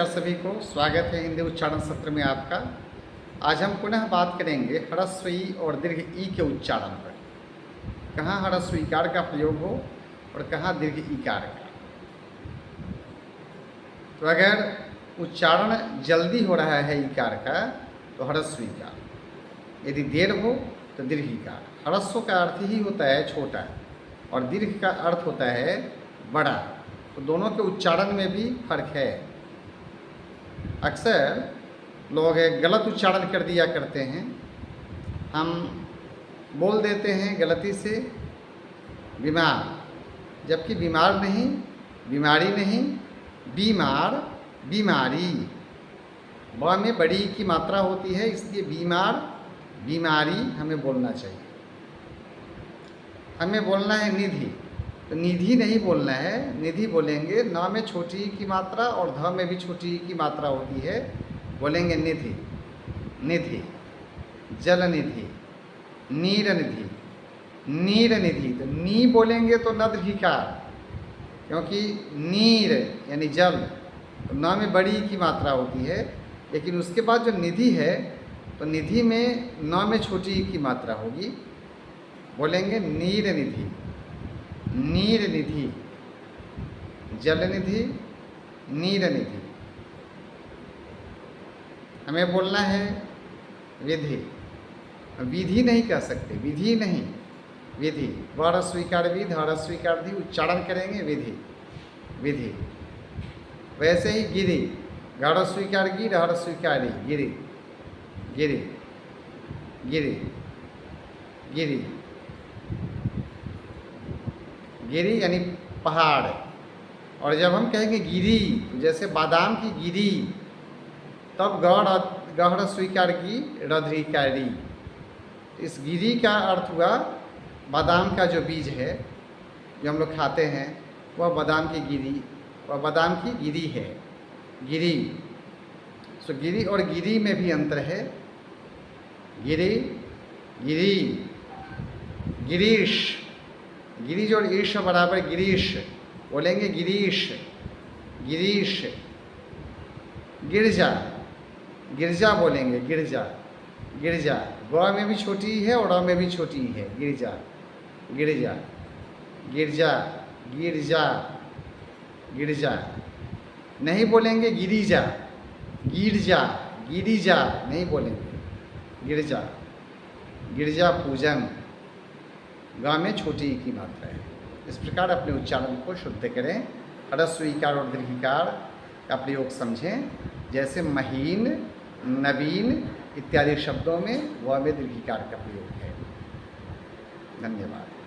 नमस्कार सभी को, स्वागत है हिंदी उच्चारण सत्र में आपका। आज हम पुनः बात करेंगे ह्रस्व ई और दीर्घ ई के उच्चारण पर। कहाँ ह्रस्व ईकार का प्रयोग हो और कहाँ दीर्घ ईकार का। तो अगर उच्चारण जल्दी हो रहा है ईकार का तो ह्रस्व ईकार, यदि देर हो तो दीर्घ ईकार। ह्रस्व का अर्थ ही होता है छोटा और दीर्घ का अर्थ होता है बड़ा, तो दोनों के उच्चारण में भी फर्क है। अक्सर लोग गलत उच्चारण कर दिया करते हैं। हम बोल देते हैं गलती से बीमार, जबकि बीमार नहीं, बीमारी नहीं, बीमार, बीमारी। ब में बड़ी की मात्रा होती है, इसलिए बीमार, बीमारी हमें बोलना चाहिए। हमें बोलना है निधि, तो निधि नहीं बोलना है, निधि बोलेंगे। न में छोटी ई की मात्रा और ध में भी छोटी ई की मात्रा होती है, बोलेंगे निधि, निधि, जल निधि, नीर निधि, नीर निधि। तो नी बोलेंगे तो न दीर्घिकार, क्योंकि नीर यानी जल, तो न में बड़ी ई की मात्रा होती है। लेकिन उसके बाद जो निधि है तो निधि में न में छोटी ई की मात्रा होगी, बोलेंगे नीर निधि, नीर निधि, जल निधि, नीर निधि। हमें बोलना है विधि, विधि नहीं कह सकते, विधि नहीं, विधि। व स्वीकार विधि, हर स्वीकार धी, उच्चारण करेंगे विधि, विधि। वैसे ही गिरी, घड़ स्वीकार गिर, हर स्वीकारी, गिरी, गिरी, गिरी, गिरी, गिरी यानी पहाड़। और जब हम कहेंगे गिरी, जैसे बादाम की गिरी, तब गढ़ स्वीकार की, रध्रिकारी। इस गिरी का अर्थ हुआ बादाम का जो बीज है जो हम लोग खाते हैं, वह बादाम की गिरी, वह बादाम की गिरी है, गिरी। सो गिरी और गिरी में भी अंतर है। गिरी, गिरी, गिरीश, गिरी जो ईश बराबर गिरीश, बोलेंगे गिरीश, गिरीश। गिरजा, गिरजा बोलेंगे, गिरजा, गिरजा। ग में भी छोटी है और अ में भी छोटी है, गिरजा, गिरजा, गिरजा, गिरजा, गिरजा। नहीं बोलेंगे गिरिजा, गिरजा, गिरिजा नहीं बोलेंगे, गिरजा, गिरजा पूजन। ग में छोटी ई की मात्रा है। इस प्रकार अपने उच्चारण को शुद्ध करें। ह्रस्व ईकार और दीर्घिकार का प्रयोग समझें, जैसे महीन, नवीन इत्यादि शब्दों में व में दीर्घिकार का प्रयोग है। धन्यवाद।